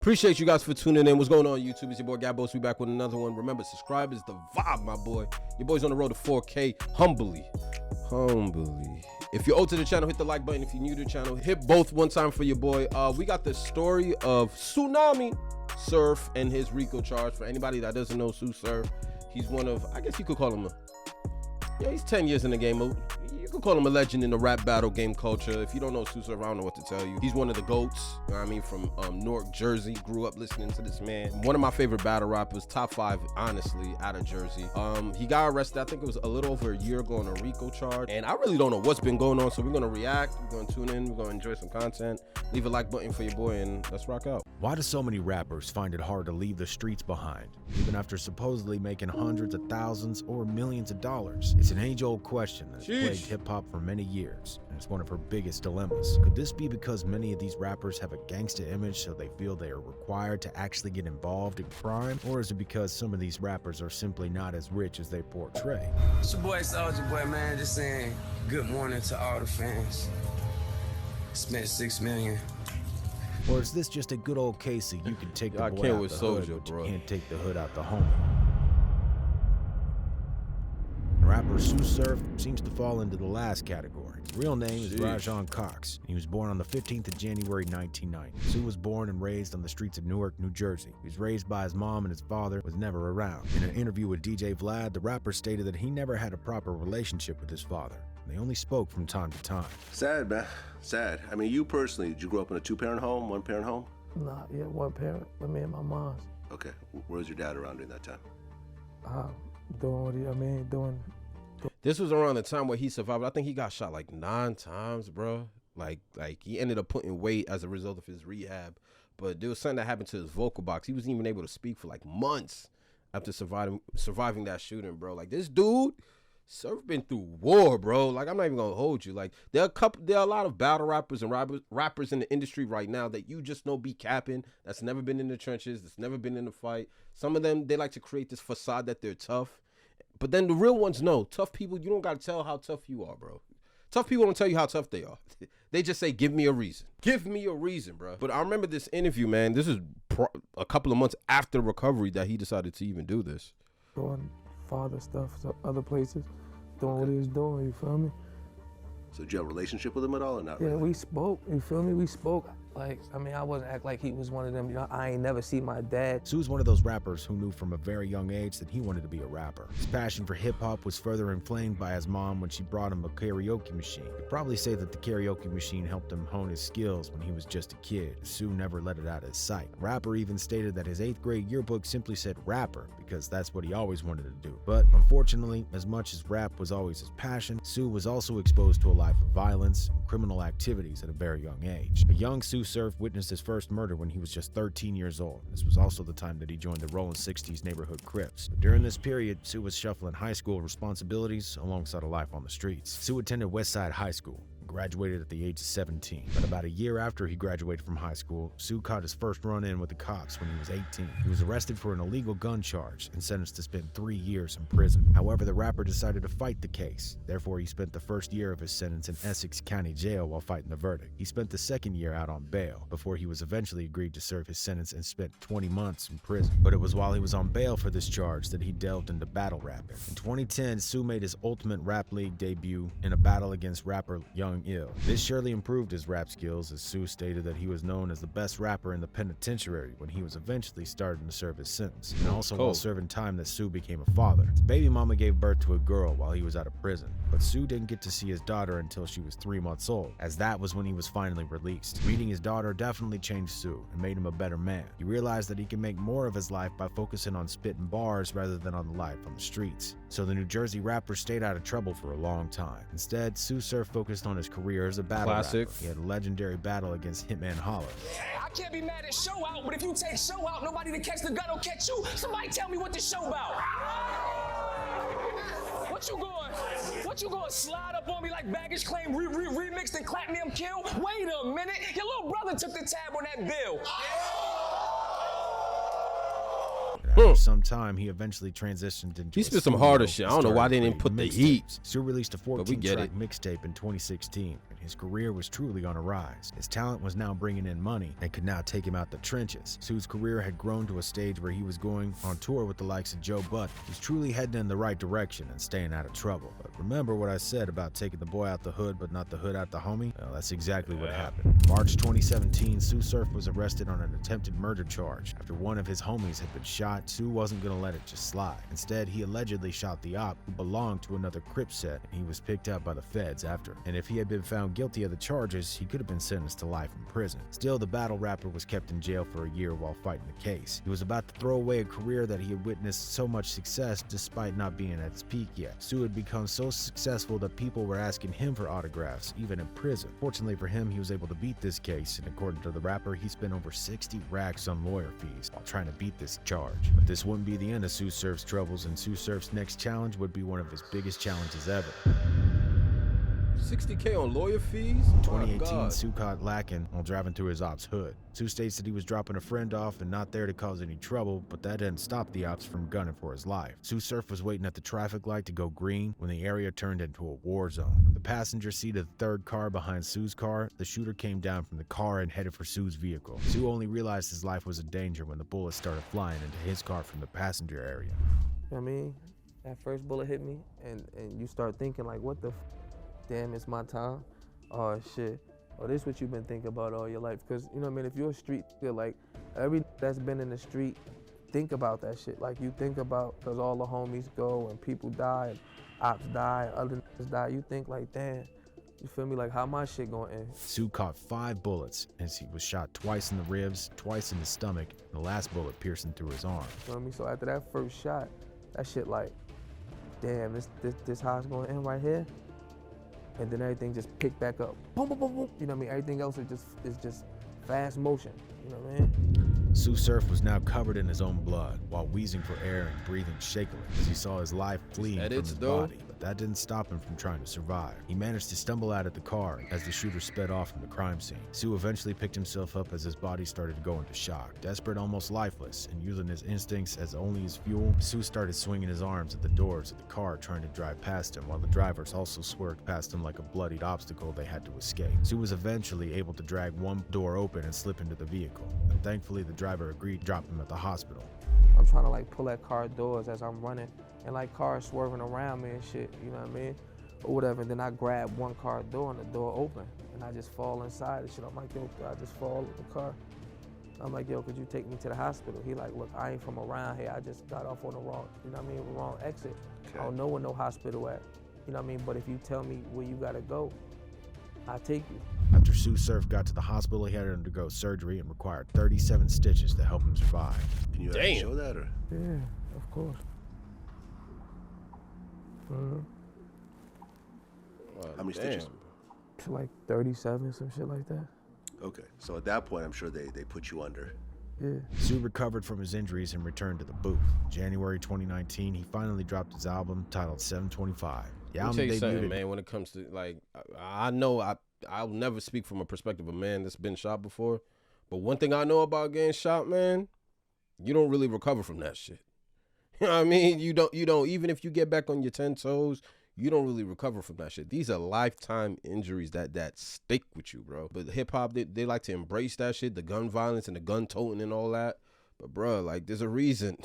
Appreciate you guys for tuning in. What's going on, YouTube? It's your boy Gabos. We back with another one. Remember, subscribe is the vibe, my boy. Your boy's on the road to 4K. Humbly. If you're old to the channel, hit the like button. If you're new to the channel, hit both one time for your boy. We got the story of Tsunami Surf and his RICO charge. For anybody that doesn't know Sue Surf, he's one of, I guess you could call him he's 10 years in the game. You could call him a legend in the rap battle game culture. If you don't know Sue Surf, I don't know what to tell you. He's one of the GOATs, you know what I mean, from Newark, Jersey. Grew up listening to this man. One of my favorite battle rappers, top 5, honestly, out of Jersey. He got arrested, I think it was a little over a year ago on a RICO charge. And I really don't know what's been going on, so we're gonna react, we're gonna tune in, we're gonna enjoy some content. Leave a like button for your boy and let's rock out. Why do so many rappers find it hard to leave the streets behind, even after supposedly making hundreds of thousands or millions of dollars? It's an age-old question that's plagued hip-hop for many years, and it's one of her biggest dilemmas. Could this be because many of these rappers have a gangsta image, so they feel they are required to actually get involved in crime? Or is it because some of these rappers are simply not as rich as they portray? It's your boy Soulja Boy, man, just saying good morning to all the fans. Spent 6 million. Or is this just a good old case of you can take the boy out the hood, but you can't take the hood out the home? Rapper Sue Surf seems to fall into the last category. His real name is Rajon Cox. He was born on the 15th of January 1990. Sue was born and raised on the streets of Newark, New Jersey. He was raised by his mom and his father was never around. In an interview with DJ Vlad, the rapper stated that he never had a proper relationship with his father. They only spoke from time to time. Sad, man. Sad. I mean, you personally, did you grow up in a 2-parent home, 1-parent home? Nah, yeah, 1 parent, with me and my mom. Okay. Where was your dad around during that time? Doing what doing. This was around the time where he survived. I think he got shot like 9 times, bro. Like he ended up putting weight as a result of his rehab. But there was something that happened to his vocal box. He wasn't even able to speak for like months after surviving that shooting, bro. Like this dude, Surf been through war, bro. Like I'm not even gonna hold you. Like there are a lot of battle rappers and rappers in the industry right now that you just know be capping. That's never been in the trenches. That's never been in a fight. Some of them, they like to create this facade that they're tough. But then the real ones know. Tough people, you don't got to tell how tough you are, bro. Tough people don't tell you how tough they are. They just say, give me a reason. Give me a reason, bro. But I remember this interview, man. This is a couple of months after recovery that he decided to even do this. Doing father stuff to other places, doing what he was doing, you feel me? So did you have a relationship with him at all or not? Yeah, really? we spoke, you feel me? We spoke. Like, I mean, I wasn't act like he was one of them, you know, I ain't never seen my dad. Sue's one of those rappers who knew from a very young age that he wanted to be a rapper. His passion for hip-hop was further inflamed by his mom when she brought him a karaoke machine. You'd probably say that the karaoke machine helped him hone his skills when he was just a kid. Sue never let it out of his sight. The rapper even stated that his 8th grade yearbook simply said rapper because that's what he always wanted to do. But unfortunately, as much as rap was always his passion, Sue was also exposed to a life of violence and criminal activities at a very young age. A young Sue Surf witnessed his first murder when he was just 13 years old. This was also the time that he joined the Rolling 60s neighborhood Crips. But during this period, Sue was shuffling high school responsibilities alongside a life on the streets. Sue attended Westside High School, graduated at the age of 17. But about a year after he graduated from high school, Sue caught his first run-in with the cops when he was 18. He was arrested for an illegal gun charge and sentenced to spend 3 years in prison. However, the rapper decided to fight the case. Therefore, he spent the first year of his sentence in Essex County Jail while fighting the verdict. He spent the second year out on bail before he was eventually agreed to serve his sentence and spent 20 months in prison. But it was while he was on bail for this charge that he delved into battle rapping. In 2010, Sue made his Ultimate Rap League debut in a battle against rapper Young Ill. This surely improved his rap skills, as Sue stated that he was known as the best rapper in the penitentiary when he was eventually starting to serve his sentence. And also while serving time that Sue became a father. His baby mama gave birth to a girl while he was out of prison, but Sue didn't get to see his daughter until she was 3 months old, as that was when he was finally released. Meeting his daughter definitely changed Sue and made him a better man. He realized that he can make more of his life by focusing on spitting bars rather than on the life on the streets. So the New Jersey rapper stayed out of trouble for a long time. Instead, Sue Surf focused on his career as a battle rapper. He had a legendary battle against Hitman Holler. I can't be mad at Show Out, but if you take Show Out, nobody to catch the gun will catch you. Somebody tell me what this show about. What you going slide up on me like baggage claim remixed and clap me and kill? Wait a minute, your little brother took the tab on that bill. After some time, he eventually transitioned into He spit some harder shit. I don't know why they didn't put the heat. Sue released a 14-track mixtape in 2016, and his career was truly on a rise. His talent was now bringing in money and could now take him out the trenches. Sue's career had grown to a stage where he was going on tour with the likes of Joe Butt. He's truly heading in the right direction and staying out of trouble. But remember what I said about taking the boy out the hood but not the hood out the homie? Well, that's exactly what happened. March 2017, Sue Surf was arrested on an attempted murder charge. After one of his homies had been shot, Sue wasn't gonna let it just slide. Instead, he allegedly shot the op who belonged to another Crip set, and he was picked up by the feds after. And if he had been found guilty of the charges, he could have been sentenced to life in prison. Still, the battle rapper was kept in jail for a year while fighting the case. He was about to throw away a career that he had witnessed so much success despite not being at its peak yet. Sue had become so successful that people were asking him for autographs, even in prison. Fortunately for him, he was able to beat this case, and according to the rapper, he spent over 60 racks on lawyer fees while trying to beat this charge. But this wouldn't be the end of Sue Surf's troubles, and Sue Surf's next challenge would be one of his biggest challenges ever. 60K on lawyer fees? In My 2018, God. Sue caught lacking while driving through his op's hood. Sue states that he was dropping a friend off and not there to cause any trouble, but that didn't stop the ops from gunning for his life. Sue Surf was waiting at the traffic light to go green when the area turned into a war zone. From the passenger seat of the third car behind Sue's car, the shooter came down from the car and headed for Sue's vehicle. Sue only realized his life was in danger when the bullets started flying into his car from the passenger area. You know what I mean? That first bullet hit me, and you start thinking like, what the damn, it's my time? Oh shit. Oh, this what you've been thinking about all your life. Cause you know what I mean, if you're a street, feel like every that's been in the street, think about that shit. Like you think about, cause all the homies go and people die, and ops die, and other niggas die. You think like, damn, you feel me? Like how my shit gonna end? Sue caught 5 bullets as he was shot twice in the ribs, twice in the stomach, and the last bullet piercing through his arm. You know what I mean? So after that first shot, that shit like, damn, this how it's gonna end right here. And then everything just picked back up. Boom, boom, boom, boom. You know what I mean? Everything else is just fast motion. You know what I mean? Sue Surf was now covered in his own blood while wheezing for air and breathing shakily as he saw his life fleeing from his body. But that didn't stop him from trying to survive. He managed to stumble out of the car as the shooter sped off from the crime scene. Sue eventually picked himself up as his body started to go into shock. Desperate, almost lifeless, and using his instincts as only his fuel, Sue started swinging his arms at the doors of the car trying to drive past him, while the drivers also swerved past him like a bloodied obstacle they had to escape. Sue was eventually able to drag one door open and slip into the vehicle, and thankfully the driver agreed to drop him at the hospital. I'm trying to like pull at car doors as I'm running, and like cars swerving around me and shit, you know what I mean? Or whatever, and then I grab one car door and the door open, and I just fall inside and shit. I'm like, yo, I just fall in the car. I'm like, yo, could you take me to the hospital? He like, look, I ain't from around here. I just got off on the wrong, you know what I mean, wrong exit. Okay. I don't know where no hospital at, you know what I mean? But if you tell me where you gotta go, I'll take you. After Sue Surf got to the hospital, he had to undergo surgery and required 37 stitches to help him survive. Can you actually show that, or? Yeah, of course. How many stitches? It's like 37, some shit like that. Okay, so at that point, I'm sure they put you under. Yeah. Sue recovered from his injuries and returned to the booth. January 2019, he finally dropped his album titled 725. The Let album me tell you something, debuted. man, when it comes to, like, I know I'll never speak from a perspective of a man that's been shot before, but one thing I know about getting shot, man, you don't really recover from that shit. You know what I mean? You don't, even if you get back on your 10 toes, you don't really recover from that shit. These are lifetime injuries that stick with you, bro. But hip hop, they like to embrace that shit, the gun violence and the gun toting and all that. But bro, like, there's a reason.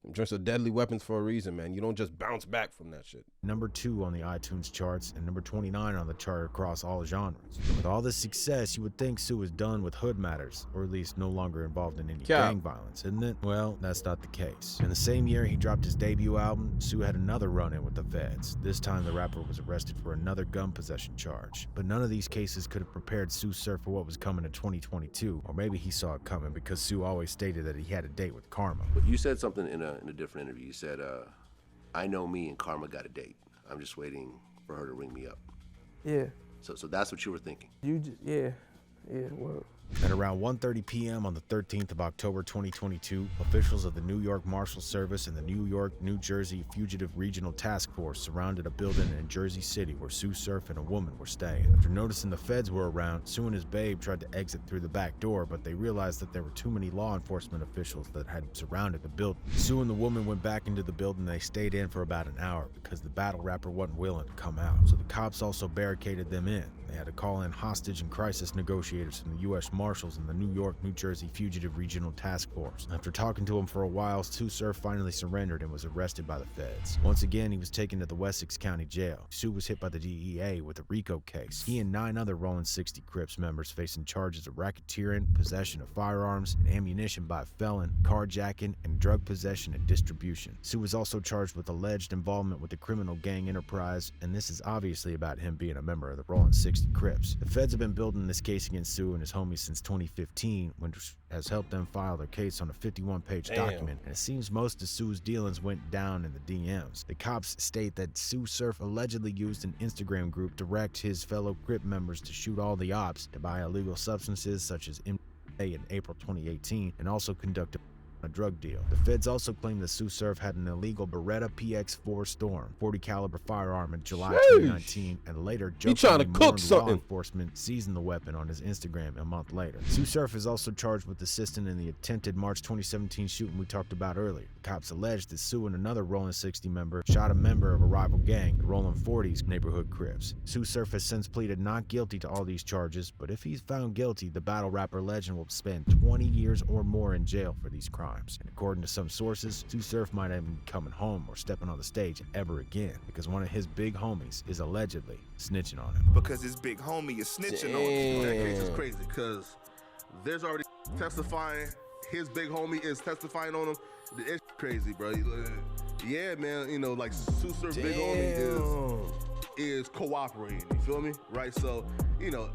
Them joints are deadly weapons for a reason, man. You don't just bounce back from that shit. Number 2 on the iTunes charts and number 29 on the chart across all genres. With all this success, you would think Sue was done with hood matters, or at least no longer involved in any gang violence, isn't it? Well, that's not the case. In the same year he dropped his debut album, Sue had another run-in with the feds. This time the rapper was arrested for another gun possession charge. But none of these cases could have prepared Sue Surf for what was coming in 2022, or maybe he saw it coming because Sue always stated that he had a date with Karma. But you said something in a different interview. You said, I know me and Karma got a date. I'm just waiting for her to ring me up. Yeah. So that's what you were thinking. Yeah, word. At around 1:30 p.m. on the 13th of October 2022, officials of the New York Marshal Service and the New York, New Jersey Fugitive Regional Task Force surrounded a building in Jersey City where Sue Surf and a woman were staying. After noticing the feds were around, Sue and his babe tried to exit through the back door, but they realized that there were too many law enforcement officials that had surrounded the building. Sue and the woman went back into the building. They stayed in for about an hour because the battle rapper wasn't willing to come out, so the cops also barricaded them in. They had to call in hostage and crisis negotiators from the U.S. Marshals and the New York, New Jersey Fugitive Regional Task Force. After talking to him for a while, Sue Surf finally surrendered and was arrested by the feds. Once again, he was taken to the Wessex County Jail. Sue was hit by the DEA with a RICO case. He and 9 other Rolling 60 Crips members facing charges of racketeering, possession of firearms and ammunition by a felon, carjacking, and drug possession and distribution. Sue was also charged with alleged involvement with the criminal gang enterprise, and this is obviously about him being a member of the Rolling 60 Crips. The feds have been building this case against Sue and his homies since 2015, which has helped them file their case on a 51-page document, and it seems most of Sue's dealings went down in the DMs. The cops state that Sue Surf allegedly used an Instagram group to direct his fellow Crip members to shoot all the ops, to buy illegal substances such as MDMA in April 2018, and also conduct a drug deal. The feds also claim that Sue Surf had an illegal Beretta PX-4 Storm 40 caliber firearm in July 2019, and later jokingly warned law enforcement seizing the weapon on his Instagram a month later. Sue Surf is also charged with assisting in the attempted March 2017 shooting we talked about earlier. The cops alleged that Sue and another Rolling 60 member shot a member of a rival gang, the Rolling 40s Neighborhood Crips. Sue Surf has since pleaded not guilty to all these charges, but if he's found guilty, the battle rapper legend will spend 20 years or more in jail for these crimes. And according to some sources, Sue Surf might not even be coming home or stepping on the stage ever again, because one of his big homies is allegedly snitching on him. Because his big homie is snitching on him. That case is crazy because there's already testifying. His big homie is testifying on him. It's crazy, bro. Yeah, man. You know, like Sue Surf's big homie is cooperating. You feel me? Right? So, you know,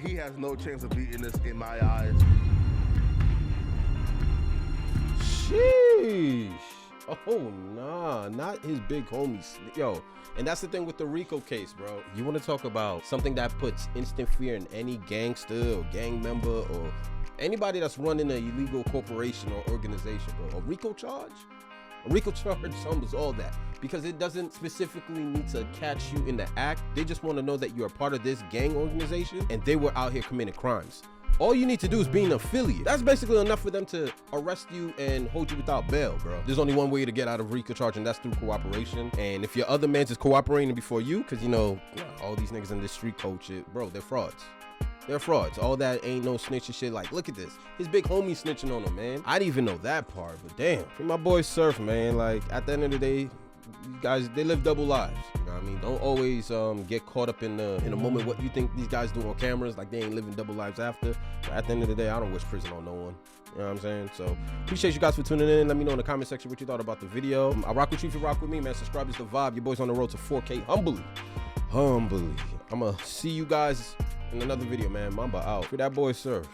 he has no chance of beating this in my eyes. Sheesh. Oh, nah, not his big homies. Yo, and that's the thing with the RICO case, bro. You want to talk about something that puts instant fear in any gangster or gang member or anybody that's running an illegal corporation or organization, bro. A RICO charge? A RICO charge humbles all that because it doesn't specifically need to catch you in the act. They just want to know that you're a part of this gang organization and they were out here committing crimes. All you need to do is be an affiliate. That's basically enough for them to arrest you and hold you without bail, bro. There's only one way to get out of RICO charge, and that's through cooperation. And if your other man's is cooperating before you, because, you know, all these niggas in this street code shit, bro, they're frauds. They're frauds. All that ain't no snitching shit. Like, look at this. His big homie snitching on him, man. I didn't even know that part, but damn. Free my boy Surf, man. Like, at the end of the day, these guys, they live double lives. You know what I mean? Don't always get caught up in a moment what you think these guys do on cameras, like they ain't living double lives after. But at the end of the day, I don't wish prison on no one. You know what I'm saying? So appreciate you guys for tuning in. Let me know in the comment section what you thought about the video. I rock with you if you rock with me, man. Subscribe is the vibe. Your boy's on the road to 4K humbly. I'm gonna see you guys in another video, man. Mamba out. For that boy Surf.